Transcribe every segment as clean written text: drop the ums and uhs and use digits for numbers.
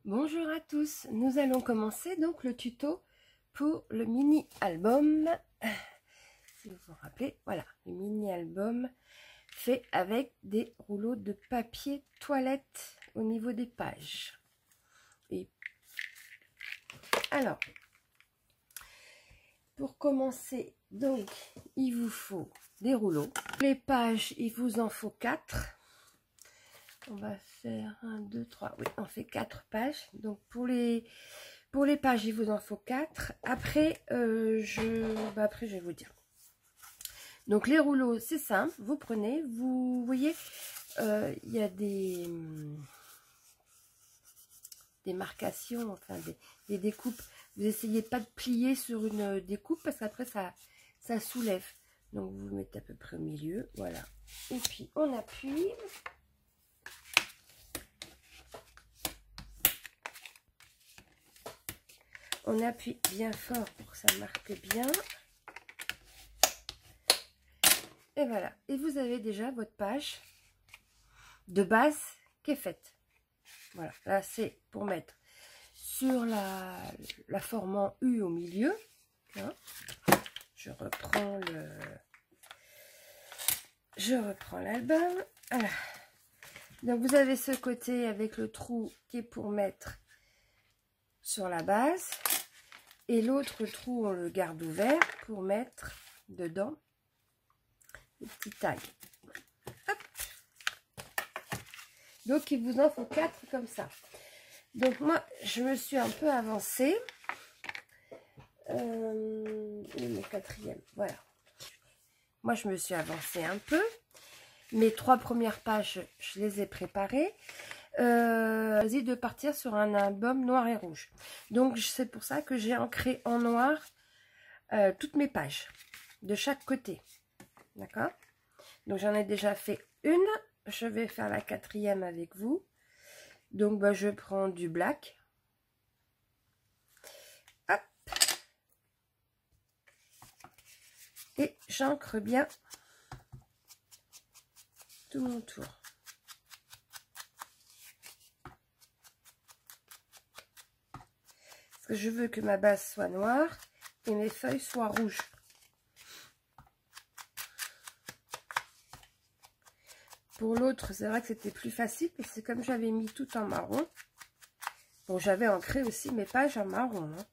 Bonjour à tous, nous allons commencer donc le tuto pour le mini album. Si vous vous rappelez, voilà, le mini album fait avec des rouleaux de papier toilette au niveau des pages. Et alors, pour commencer, donc il vous faut des rouleaux. Les pages, il vous en faut 4. On va faire 1, 2, 3. Oui, on fait 4 pages. Donc pour les pages, il vous en faut 4. Après, après, je vais vous dire. Donc les rouleaux, c'est simple. Vous prenez, vous voyez, il y a des marcations, enfin des découpes. Vous essayez pas de plier sur une découpe parce qu'après ça soulève. Donc vous mettez à peu près au milieu, voilà. Et puis on appuie. On appuie bien fort pour que ça marque bien. Et voilà. Et vous avez déjà votre page de base qui est faite. Voilà. Là, c'est pour mettre sur la forme en U au milieu. Hein. Je reprends l'album. Voilà. Donc, vous avez ce côté avec le trou qui est pour mettre sur la base. Et l'autre trou, on le garde ouvert pour mettre dedans les petits tags. Hop. Donc, il vous en faut 4 comme ça. Donc, moi, je me suis un peu avancée. Et le quatrième, voilà. Moi, je me suis avancée un peu. Mes 3 premières pages, je les ai préparées. Choisi de partir sur un album noir et rouge. Donc c'est pour ça que j'ai ancré en noir toutes mes pages de chaque côté. D'accord? Donc j'en ai déjà fait une. Je vais faire la 4e avec vous. Donc bah, je prends du black. Hop. Et j'ancre bien tout mon tour. Parce que je veux que ma base soit noire et mes feuilles soient rouges. Pour l'autre, c'est vrai que c'était plus facile, parce que comme j'avais mis tout en marron, bon, j'avais ancré aussi mes pages en marron. Hein.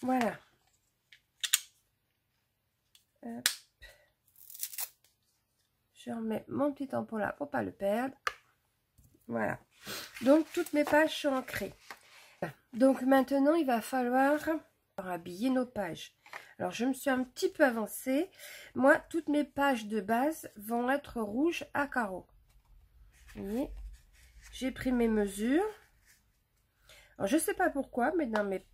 Voilà. Hop. Je remets mon petit tampon là pour pas le perdre. Voilà. Donc, toutes mes pages sont ancrées. Donc, maintenant, il va falloir habiller nos pages. Alors, je me suis un petit peu avancée. Moi, toutes mes pages de base vont être rouges à carreaux. Vous voyez, j'ai pris mes mesures. Alors, je ne sais pas pourquoi, mais dans mes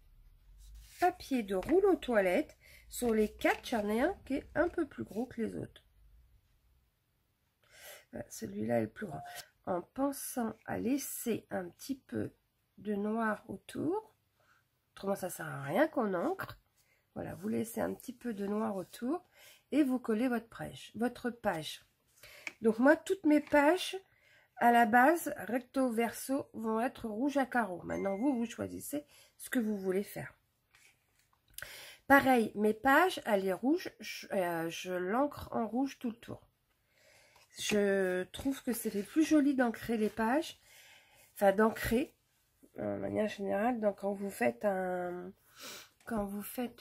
papiers de rouleau toilette, sur les 4, j'en ai un qui est un peu plus gros que les autres. Voilà, celui-là est le plus grand. En pensant à laisser un petit peu de noir autour, autrement ça sert à rien qu'on ancre. Voilà, vous laissez un petit peu de noir autour et vous collez votre page. Donc moi, toutes mes pages à la base, recto verso, vont être rouges à carreaux. Maintenant, vous choisissez ce que vous voulez faire. Pareil, mes pages, elle est rouge, je l'encre en rouge tout le tour. Je trouve que c'est plus joli d'ancrer les pages, enfin d'ancrer, de manière générale. Donc quand vous faites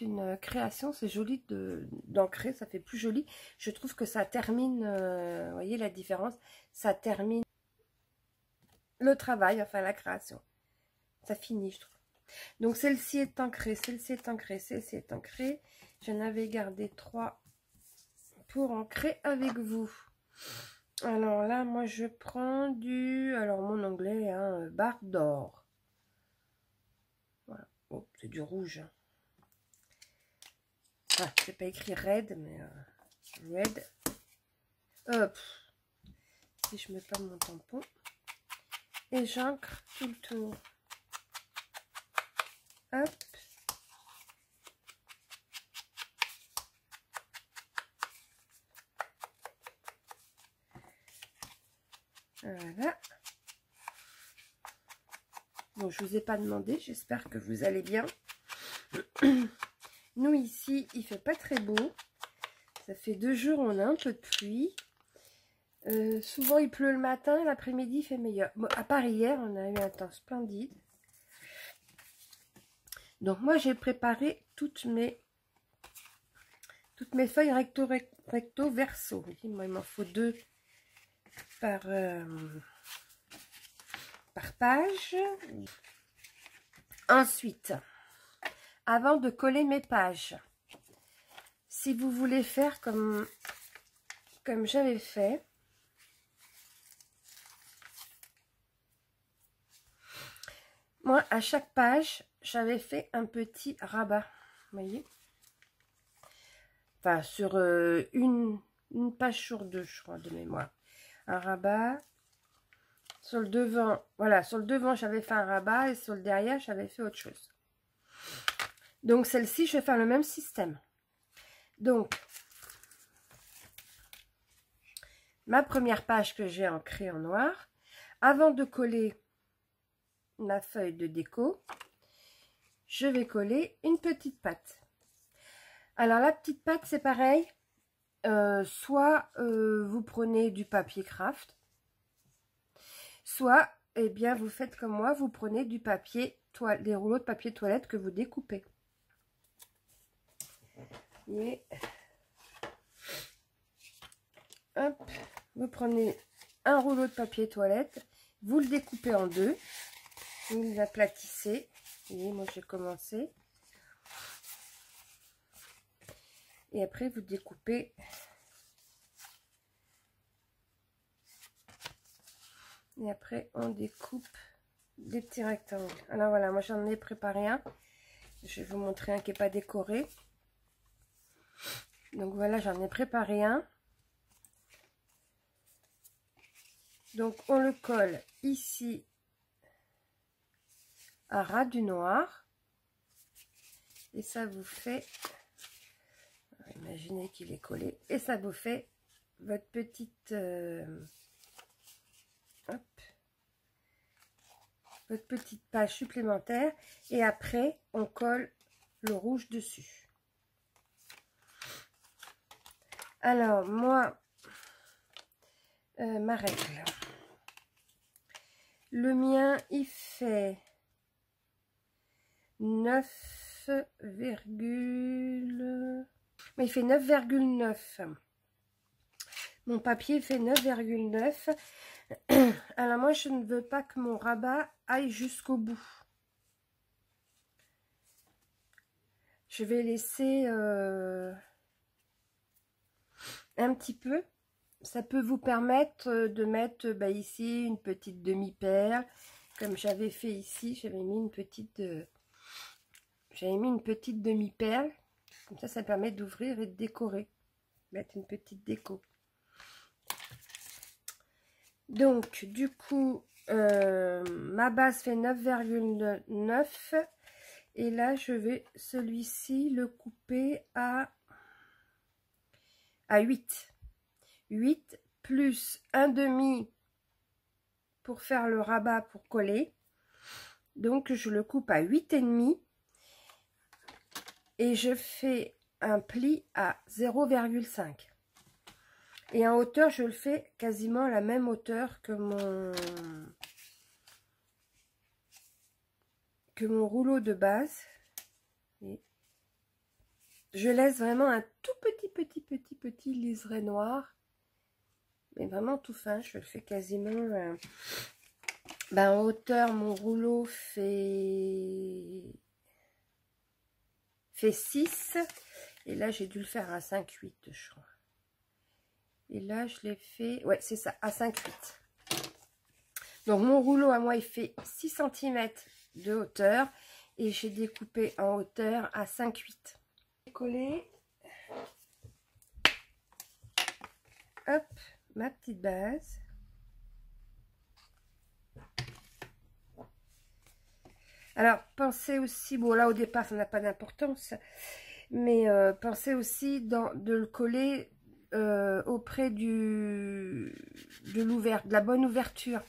une création, c'est joli d'ancrer, ça fait plus joli. Je trouve que ça termine, vous voyez la différence, ça termine le travail, enfin la création. Ça finit, je trouve. Donc celle-ci est ancrée, celle-ci est ancrée, celle-ci est ancrée. J'en avais gardé 3 pour ancrer avec vous. Alors là, moi je prends alors mon anglais, hein, barre d'or. Voilà. Oh, c'est du rouge. Ah, c'est pas écrit red, mais red. Hop. Si je mets pas mon tampon. Et j'ancre tout le tour. Hop. Voilà. Bon, je vous ai pas demandé, j'espère que vous allez bien. Nous ici, il fait pas très beau. Ça fait 2 jours, on a un peu de pluie. Souvent il pleut le matin, l'après-midi il fait meilleur. Bon, à part hier, on a eu un temps splendide. Donc moi j'ai préparé toutes mes feuilles recto verso. Moi il m'en faut 2 par page. Ensuite, avant de coller mes pages, si vous voulez faire comme j'avais fait, moi à chaque page j'avais fait un petit rabat, vous voyez, enfin sur une page sur 2 je crois de mémoire, un rabat sur le devant. Voilà, sur le devant j'avais fait un rabat et sur le derrière j'avais fait autre chose. Donc celle-ci je vais faire le même système. Donc ma première page que j'ai ancrée en noir, avant de coller ma feuille de déco, je vais coller une petite patte. Alors la petite patte c'est pareil, soit vous prenez du papier craft, soit eh bien vous faites comme moi, vous prenez du papier des rouleaux de papier toilette que vous découpez. Et hop, vous prenez un rouleau de papier toilette, vous le découpez en 2, vous l'aplatissez. Vous voyez, moi j'ai commencé. Et après vous découpez. Et après on découpe des petits rectangles. Alors voilà, moi j'en ai préparé un. Je vais vous montrer un qui n'est pas décoré. Donc voilà, j'en ai préparé un. Donc on le colle ici à ras du noir. Et ça vous fait, imaginez qu'il est collé, et ça vous fait votre petite votre petite page supplémentaire. Et après on colle le rouge dessus. Alors moi, ma règle, le mien il fait 9,9. Mon papier fait 9,9. Alors moi je ne veux pas que mon rabat aille jusqu'au bout. Je vais laisser un petit peu. Ça peut vous permettre de mettre ici une petite demi-perle, comme j'avais fait ici. J'avais mis une petite demi-perle. Comme ça permet d'ouvrir et de décorer. Mettre une petite déco. Donc, du coup, ma base fait 9,9. Et là, je vais celui-ci le couper à 8. 8 plus un demi pour faire le rabat pour coller. Donc, je le coupe à 8,5. Et je fais un pli à 0,5. Et en hauteur, je le fais quasiment à la même hauteur que mon rouleau de base. Et je laisse vraiment un tout petit liseré noir. Mais vraiment tout fin. Je le fais quasiment... en hauteur, mon rouleau fait 6. Et là, j'ai dû le faire à 5,8, je crois. Et là, je l'ai fait... Ouais, c'est ça, à 5,8. Donc, mon rouleau, à moi, il fait 6 cm de hauteur. Et j'ai découpé en hauteur à 5,8. Coller. Hop, ma petite base. Alors, pensez aussi... Bon, là, au départ, ça n'a pas d'importance. Mais pensez aussi de le coller... auprès de la bonne ouverture.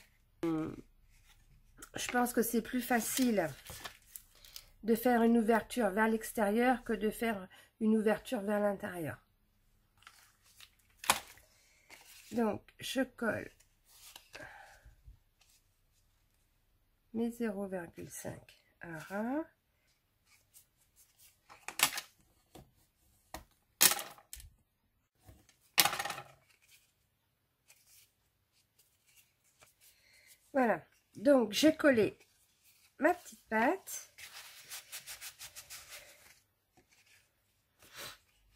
je pense que c'est plus facile de faire une ouverture vers l'extérieur que de faire une ouverture vers l'intérieur. Donc, je colle mes 0,5 haras. Voilà, donc j'ai collé ma petite pâte.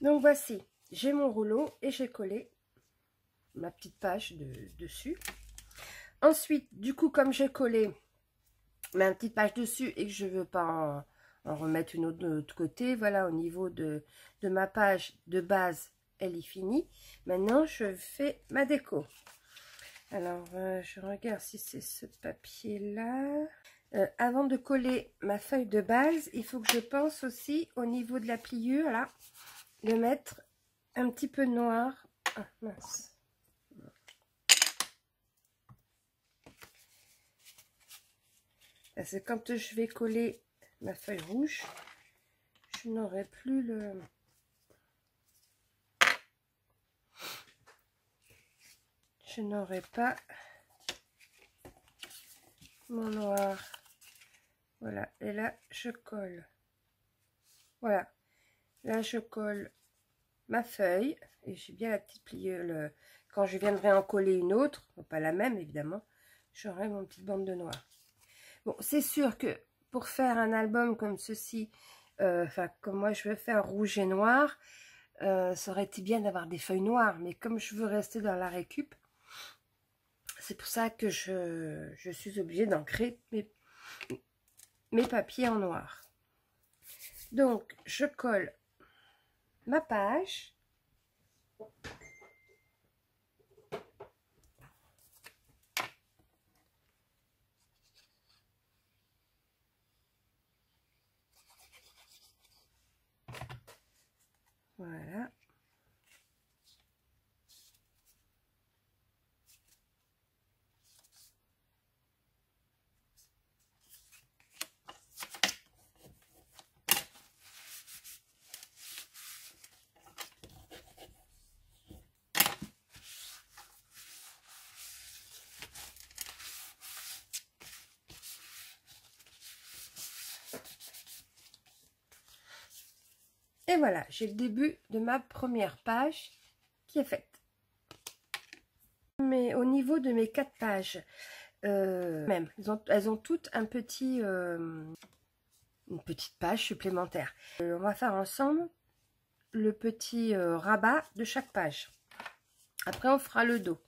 Donc voici, j'ai mon rouleau et j'ai collé ma petite page dessus. Ensuite, du coup, comme j'ai collé ma petite page dessus et que je ne veux pas en remettre une autre de l'autre côté, voilà, au niveau de ma page de base, elle est finie. Maintenant, je fais ma déco. Alors, je regarde si c'est ce papier-là. Avant de coller ma feuille de base, il faut que je pense aussi au niveau de la pliure, là, de mettre un petit peu noir. Ah, mince. Parce que quand je vais coller ma feuille rouge, je n'aurai plus le... Je n'aurai pas mon noir. Voilà, et là, je colle. Voilà, là, je colle ma feuille. Et j'ai bien la petite pliure. Quand je viendrai en coller une autre, pas la même évidemment, j'aurai mon petite bande de noir. Bon, c'est sûr que pour faire un album comme ceci, enfin, comme moi je veux faire rouge et noir, ça aurait été bien d'avoir des feuilles noires. Mais comme je veux rester dans la récup, c'est pour ça que je suis obligée d'ancrer mes papiers en noir. Donc, je colle ma page. Voilà. Et voilà, j'ai le début de ma première page qui est faite. Mais au niveau de mes 4 pages, même, elles ont toutes un petit, une petite page supplémentaire. On va faire ensemble le petit rabat de chaque page. Après, on fera le dos.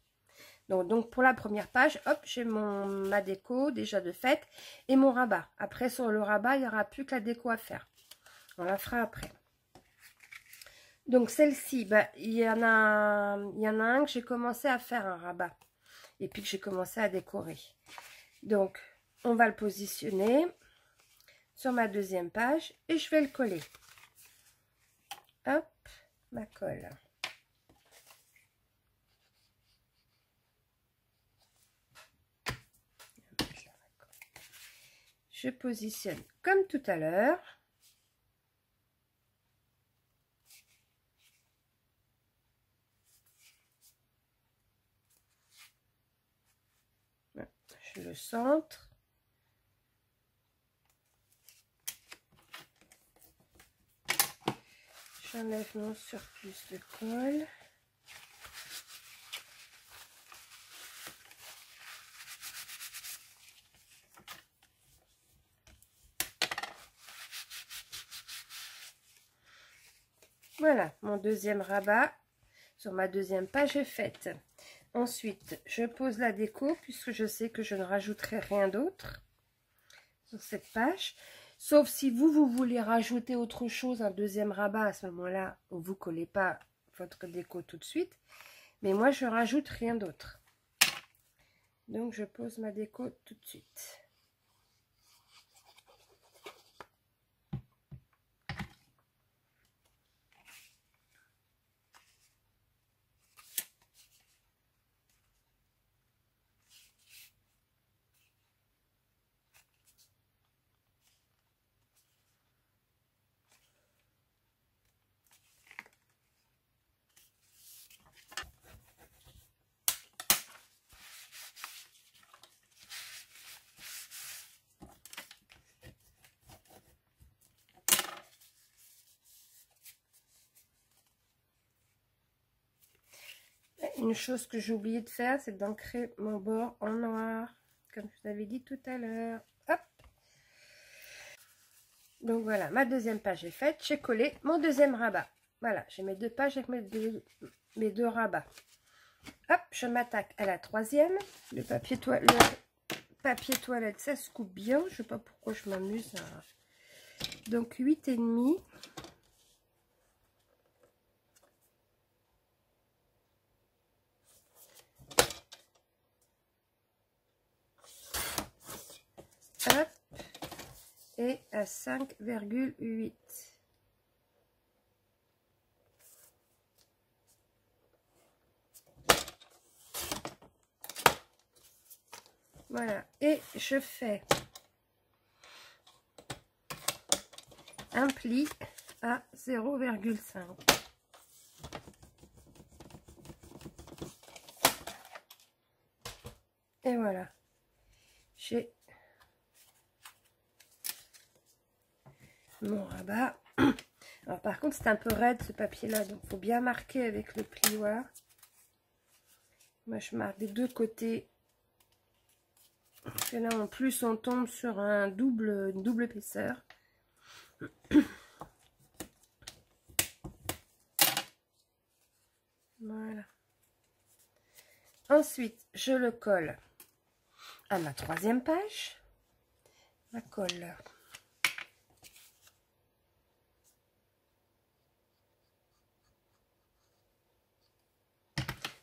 Donc pour la première page, hop, j'ai ma déco déjà de faite et mon rabat. Après, sur le rabat, il n'y aura plus que la déco à faire. On la fera après. Donc celle-ci, bah, il y en a un que j'ai commencé à faire un rabat. Et puis que j'ai commencé à décorer. Donc, on va le positionner sur ma deuxième page et je vais le coller. Hop, ma colle. Je positionne comme tout à l'heure. Je le centre. J'enlève mon surplus de colle. Voilà, mon deuxième rabat sur ma deuxième page est faite. Ensuite, je pose la déco puisque je sais que je ne rajouterai rien d'autre sur cette page. Sauf si vous voulez rajouter autre chose, un deuxième rabat, à ce moment-là, vous ne collez pas votre déco tout de suite. Mais moi, je rajoute rien d'autre. Donc, je pose ma déco tout de suite. une chose que j'ai oublié de faire, c'est d'ancrer mon bord en noir, comme je vous avais dit tout à l'heure. Hop. Donc voilà, ma deuxième page est faite. J'ai collé mon deuxième rabat. Voilà, j'ai mes deux pages avec mes deux rabats. Hop, je m'attaque à la troisième. Le papier toilette, ça se coupe bien. Je sais pas pourquoi je m'amuse à... Donc 8,5. Hop. Et à 5,8. Voilà, et je fais un pli à 0,5. Et voilà, j'ai mon rabat. Alors par contre c'est un peu raide ce papier là, donc il faut bien marquer avec le plioir. Moi je marque des deux côtés. Parce que là en plus on tombe sur une double épaisseur. Voilà. Ensuite je le colle à ma troisième page. Ma colle.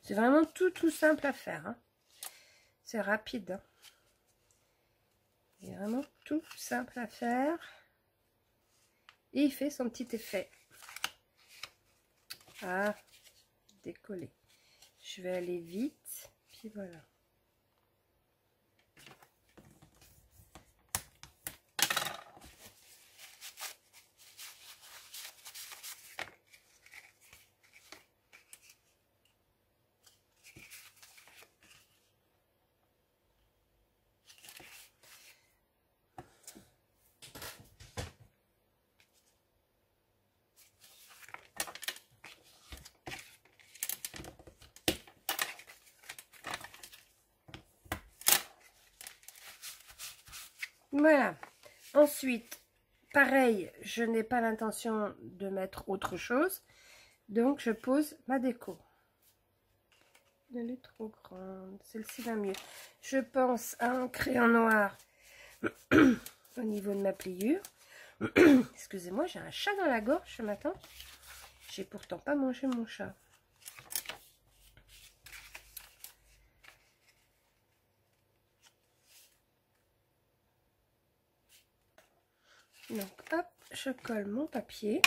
C'est vraiment tout simple à faire. Hein. C'est rapide. Hein. C'est vraiment tout simple à faire. Et il fait son petit effet. Ah, décoller. Je vais aller vite. Puis voilà. Voilà. Ensuite, pareil, je n'ai pas l'intention de mettre autre chose. Donc, je pose ma déco. Elle est trop grande. Celle-ci va mieux. Je pense à ancrer en noir au niveau de ma pliure. Excusez-moi, j'ai un chat dans la gorge ce matin. J'ai pourtant pas mangé mon chat. Donc, hop, je colle mon papier.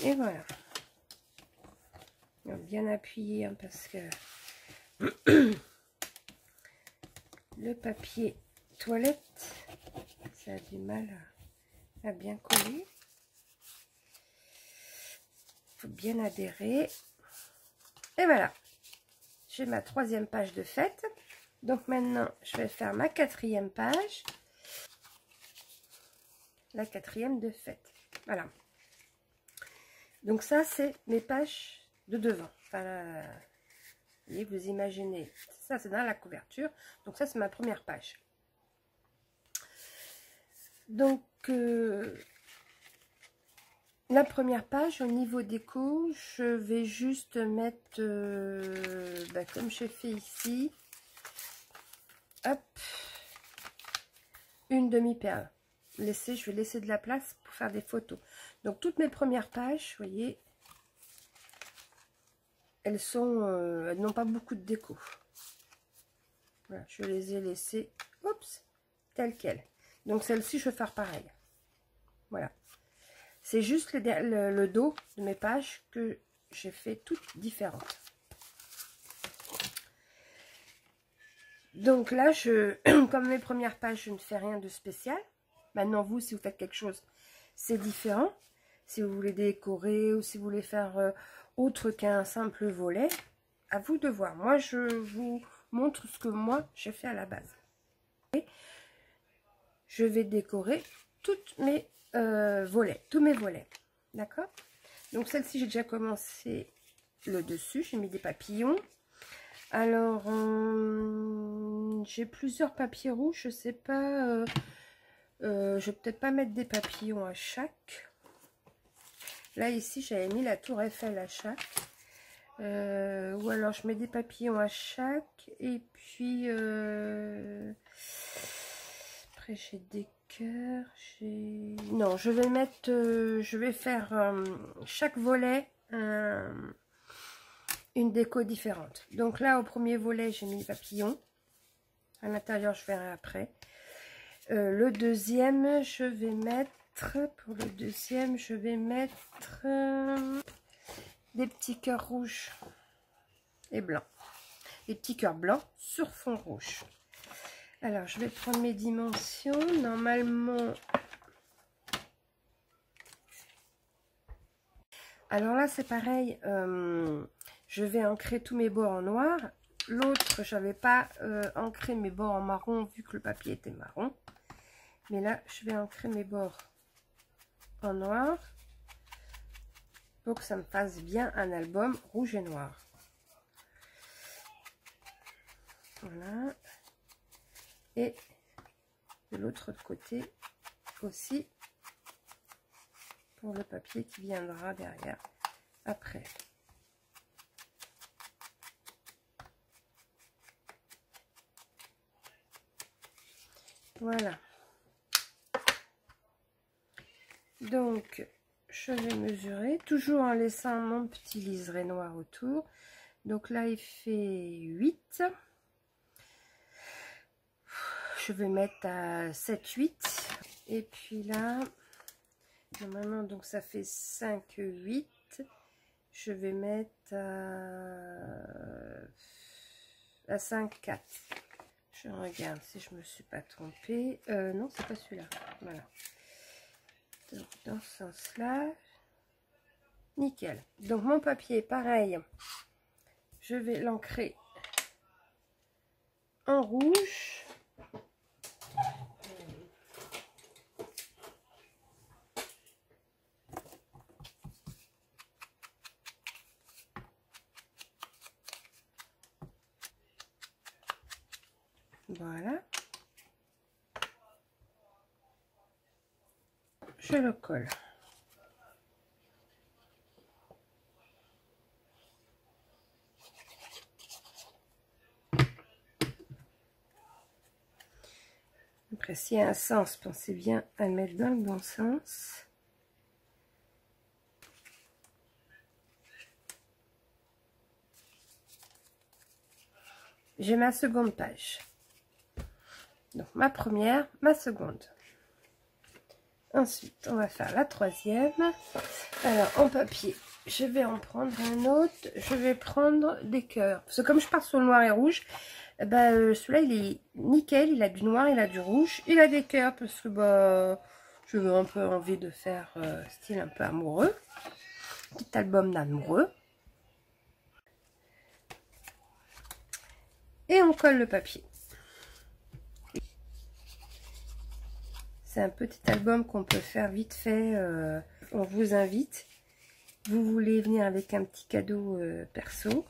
Et voilà. Donc, bien appuyé hein, parce que le papier toilette, ça a du mal à bien coller. Il faut bien adhérer. Et voilà. J'ai ma troisième page de faite. Donc maintenant, je vais faire ma quatrième page. La quatrième de faite. Voilà. Donc ça, c'est mes pages de devant. Enfin, là, vous imaginez. Ça, c'est dans la couverture. Donc ça, c'est ma première page. Donc, la première page, au niveau déco, je vais juste mettre, comme j'ai fait ici, hop, une demi-perle. Je vais laisser de la place pour faire des photos. Donc, toutes mes premières pages, vous voyez, elles n'ont pas beaucoup de déco. Voilà, je les ai laissées, oups, telles quelles. Donc, celle-ci, je vais faire pareil. Voilà. C'est juste le dos de mes pages que j'ai fait toutes différentes. Donc là, comme mes premières pages, je ne fais rien de spécial. Maintenant, vous, si vous faites quelque chose, c'est différent. Si vous voulez décorer ou si vous voulez faire autre qu'un simple volet, à vous de voir. Moi, je vous montre ce que moi, j'ai fait à la base. Et je vais décorer toutes mes volets, tous mes volets. D'accord? Donc, celle-ci, j'ai déjà commencé le dessus. J'ai mis des papillons. Alors, j'ai plusieurs papiers rouges. Je sais pas... je vais peut-être pas mettre des papillons à chaque. Là, ici, j'avais mis la tour Eiffel à chaque. Ou alors, je mets des papillons à chaque. Et puis, après, j'ai des cœurs. Non, je vais mettre... je vais faire chaque volet une déco différente. Donc là, au premier volet, j'ai mis les papillons. À l'intérieur, je verrai après. Le deuxième, je vais mettre... Pour le deuxième, je vais mettre des petits cœurs rouges et blancs. Des petits cœurs blancs sur fond rouge. Alors, je vais prendre mes dimensions. Normalement... Alors là, c'est pareil. Je vais ancrer tous mes bords en noir. L'autre, je n'avais pas ancré mes bords en marron vu que le papier était marron. Mais là, je vais ancrer mes bords en noir pour que ça me fasse bien un album rouge et noir. Voilà. Et de l'autre côté aussi pour le papier qui viendra derrière après. Voilà. Donc, je vais mesurer, toujours en laissant mon petit liseré noir autour. Donc là, il fait 8. Je vais mettre à 7, 8. Et puis là, normalement, donc ça fait 5, 8. Je vais mettre à 5, 4. Je regarde si je me suis pas trompée. Non, c'est pas celui-là. Voilà. Donc, dans ce sens-là, nickel. Donc, mon papier, pareil, je vais l'ancrer en rouge. Voilà. Je le colle. Après, s'il y a un sens, pensez bien à le mettre dans le bon sens. J'ai ma seconde page. Donc, ma première, ma seconde. Ensuite, on va faire la troisième. Alors, en papier, je vais en prendre un autre. Je vais prendre des cœurs. Parce que comme je pars sur le noir et rouge, celui-là, il est nickel. Il a du noir, il a du rouge. Il a des cœurs parce que je veux un peu envie de faire style un peu amoureux. Petit album d'amoureux. Et on colle le papier. C'est un petit album qu'on peut faire vite fait. On vous invite. Vous voulez venir avec un petit cadeau perso.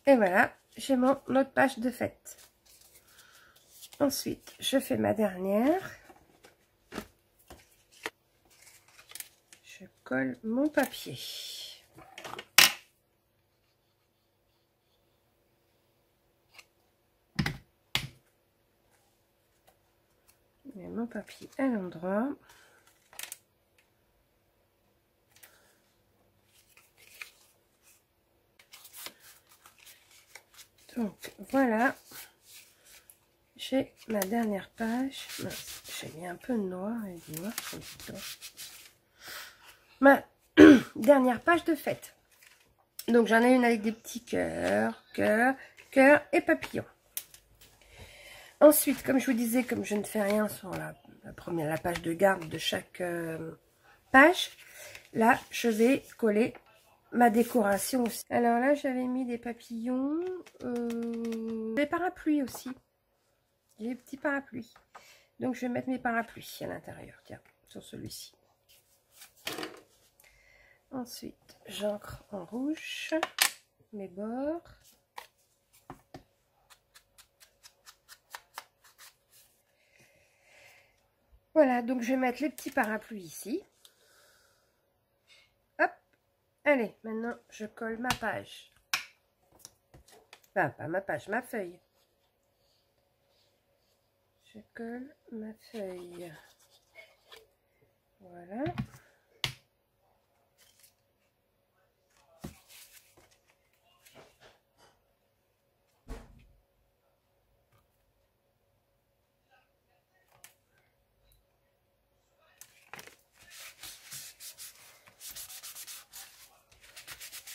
Et voilà, j'ai mon autre page de fête. Ensuite, je fais ma dernière. Je colle mon papier. Je mets mon papier à l'endroit. Donc voilà, j'ai ma dernière page. J'ai mis un peu de noir et du noir sur le bouton. Ma dernière page de fête. Donc j'en ai une avec des petits cœurs, cœurs, cœurs et papillons. Ensuite, comme je vous disais, comme je ne fais rien sur la page de garde de chaque page, là je vais coller ma décoration aussi. Alors là j'avais mis des papillons, des parapluies aussi. J'ai des petits parapluies. Donc je vais mettre mes parapluies à l'intérieur, tiens, sur celui-ci. Ensuite, j'encre en rouge mes bords. Voilà, donc je vais mettre les petits parapluies ici. Hop, allez, maintenant je colle ma page. Enfin, pas ma page, ma feuille. Je colle ma feuille. Voilà.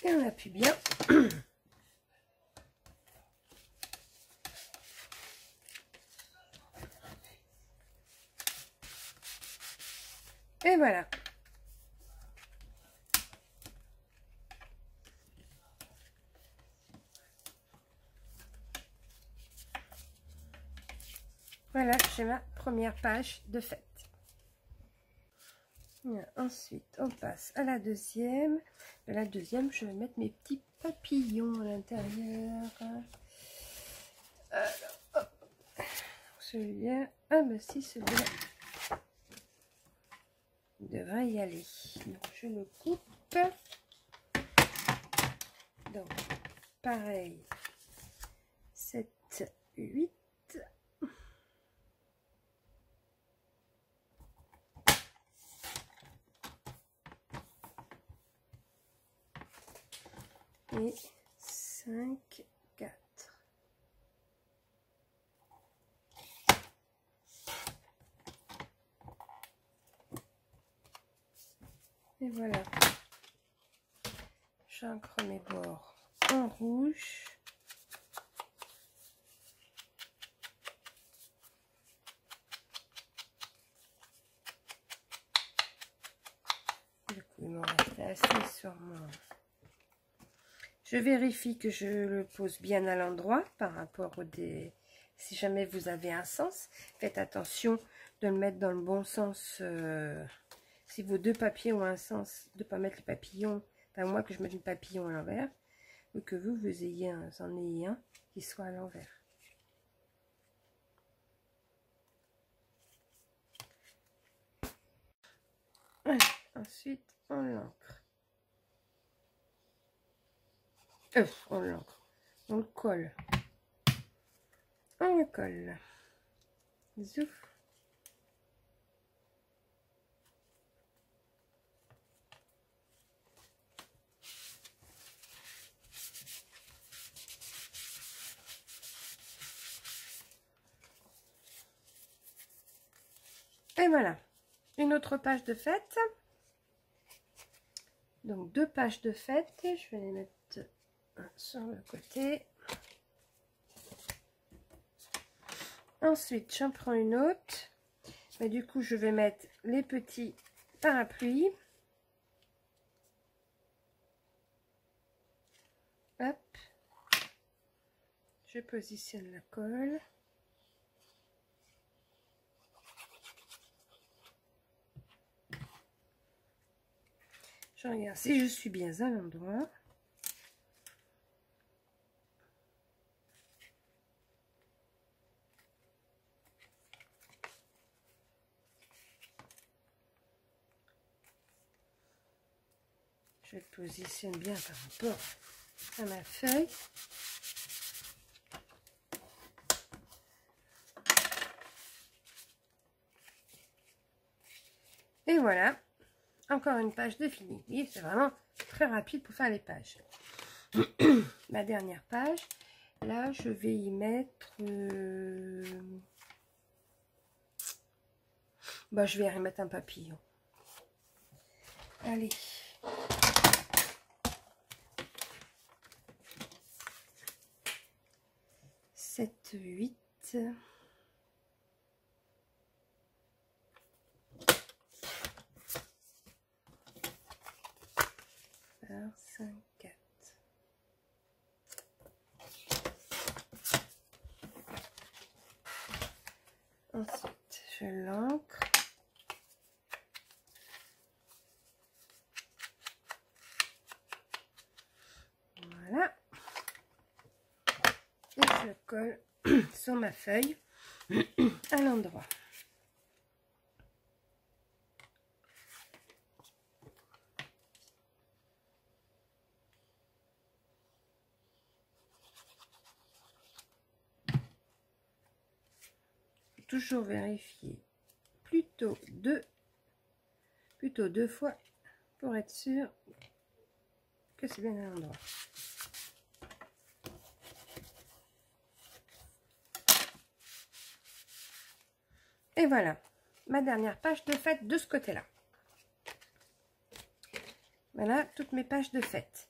Et on appuie bien. Et voilà. Voilà, j'ai ma première page de fête. Ensuite, on passe à la deuxième. De la deuxième, je vais mettre mes petits papillons à l'intérieur. Alors, hop. Celui-là, ah bah si, celui-là devrait y aller. Donc, je le coupe. Donc, pareil, 7, 8. Et 5, 4. Et voilà. J'encre mes bords en rouge. Du coup, il m'en reste assez sur mon... Je vérifie que je le pose bien à l'endroit par rapport au dé. Si jamais vous avez un sens, faites attention de le mettre dans le bon sens. Si vos deux papiers ont un sens, de ne pas mettre le papillon, enfin moi que je mette le papillon à l'envers, ou que vous ayez en ayez un qui soit à l'envers. Ensuite, on l'encre. On l'encre. On le colle. On le colle. Zouf. Et voilà. Une autre page de fête. Donc, deux pages de fête. Je vais les mettre sur le côté. Ensuite, j'en prends une autre. Mais du coup, je vais mettre les petits parapluies. Hop. Je positionne la colle. Je regarde si je suis bien à l'endroit. Je positionne bien par rapport à ma feuille. Et voilà, encore une page de fini. Vous voyez, c'est vraiment très rapide pour faire les pages. Ma dernière page. Là, je vais y mettre... Bah, je vais y remettre un papillon. Allez. Sept, 8. 5, 4. Ensuite, je l'ancre. Voilà. Et je le colle sur ma feuille à l'endroit. Toujours vérifier plutôt deux fois pour être sûr que c'est bien à l'endroit. Et voilà, ma dernière page de fête de ce côté-là. Voilà toutes mes pages de fête.